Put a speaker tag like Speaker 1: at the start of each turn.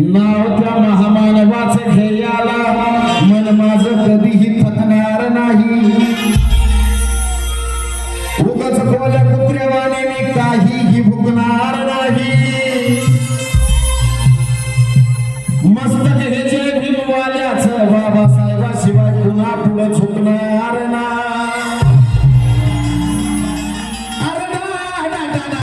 Speaker 1: नाव त्या महामानवाचे ध्येयाला मन माझं कधीही थकणार नाही. उगाच कोल्या कुत्र्यावाने मी काहीही भुकणार नाही. मस्तक हे जे भीमवाल्याचं बाबा